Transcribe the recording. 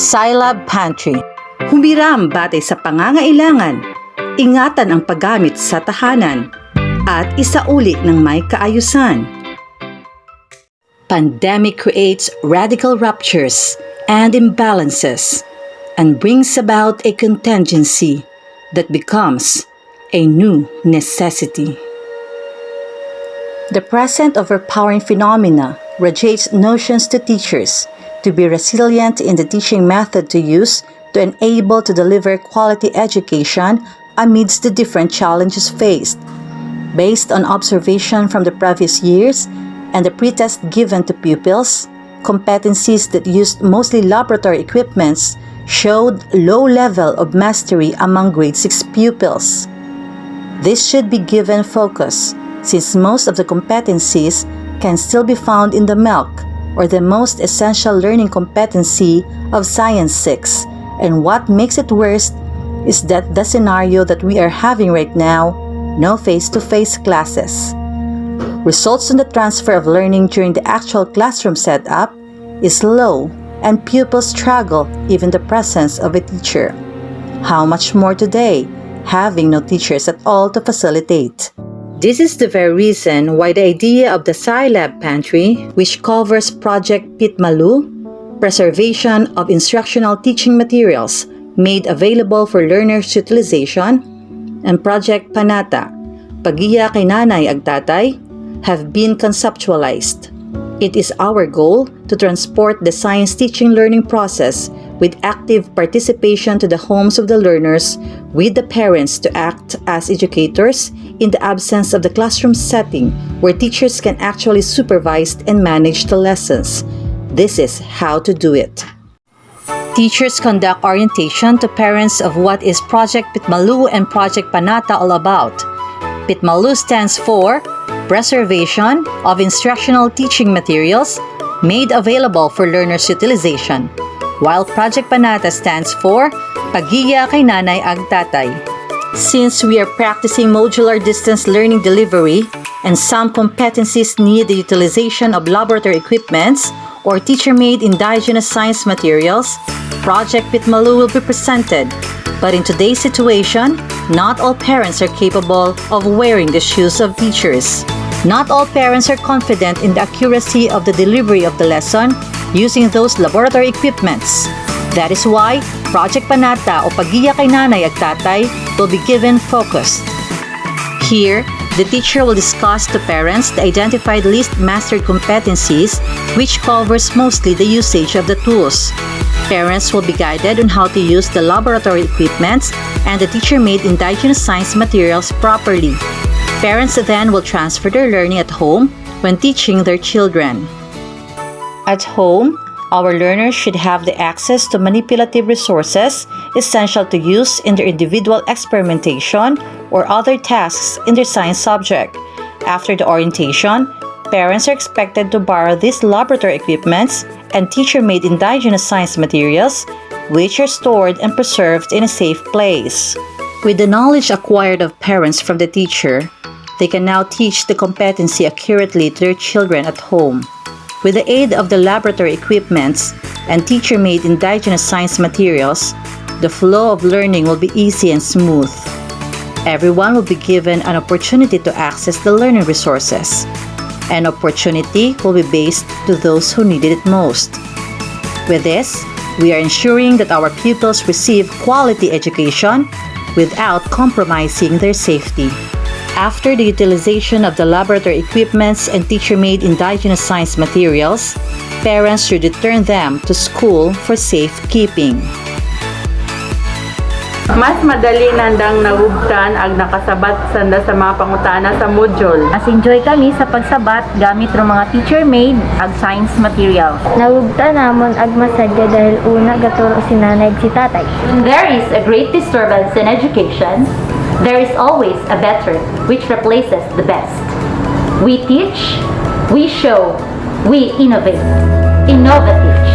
Scilab Pantry. Humiram batay sa pangangailangan, ingatan ang paggamit sa tahanan, at isauli ng may kaayusan. Pandemic creates radical ruptures and imbalances and brings about a contingency that becomes a new necessity. The present overpowering phenomena radiates notions to teachers to be resilient in the teaching method to use to enable to deliver quality education amidst the different challenges faced. Based on observation from the previous years and the pretest given to pupils, competencies that used mostly laboratory equipments showed low level of mastery among grade 6 pupils. This should be given focus since most of the competencies can still be found in the milk or the most essential learning competency of Science 6. And what makes it worse is that the scenario that we are having right now, no face-to-face classes. Results in the transfer of learning during the actual classroom setup is low and pupils struggle even the presence of a teacher. How much more today, having no teachers at all to facilitate. This is the very reason why the idea of the Scilab Pantry, which covers Project Pitmalu, preservation of instructional teaching materials made available for learners' utilization, and Project Panata, Pagiya kay Nanay ag Tatay, have been conceptualized. It is our goal to transport the science teaching learning process with active participation to the homes of the learners, with the parents to act as educators in the absence of the classroom setting where teachers can actually supervise and manage the lessons. This is how to do it. Teachers conduct orientation to parents of what is Project Pitmalu and Project Panata all about. Pitmalu stands for Preservation of Instructional Teaching Materials made available for learners' utilization, while Project Panata stands for Pagiya kay Nanay ag Tatay. Since we are practicing modular distance learning delivery and some competencies need the utilization of laboratory equipments or teacher-made indigenous science materials, Project Pitmalu will be presented. But in today's situation, not all parents are capable of wearing the shoes of teachers. Not all parents are confident in the accuracy of the delivery of the lesson using those laboratory equipments. That is why Project Panata o Pagiya kay Nanay ag Tatay will be given focus. Here, the teacher will discuss to parents the identified least mastered competencies, which covers mostly the usage of the tools. Parents will be guided on how to use the laboratory equipments and the teacher-made indigenous science materials properly. Parents then will transfer their learning at home when teaching their children. At home, our learners should have the access to manipulative resources essential to use in their individual experimentation or other tasks in their science subject. After the orientation, parents are expected to borrow these laboratory equipments and teacher-made indigenous science materials, which are stored and preserved in a safe place. With the knowledge acquired of parents from the teacher, they can now teach the competency accurately to their children at home. With the aid of the laboratory equipments and teacher-made indigenous science materials, the flow of learning will be easy and smooth. Everyone will be given an opportunity to access the learning resources. An opportunity will be based to those who needed it most. With this, we are ensuring that our pupils receive quality education without compromising their safety. After the utilization of the laboratory equipments and teacher-made indigenous science materials, parents should return them to school for safekeeping. Mas madali nandang nahubtan ag nakasabat sanda sa mga pangutana sa module. As enjoy kami sa pagsabat gamit ng mga teacher-made ag science materials. Nahubtan namon ag masadya dahil una gaturo si nanay ag si tatay. There is a great disturbance in education. There is always a better which replaces the best. We teach, we show, we innovate. Innovateach.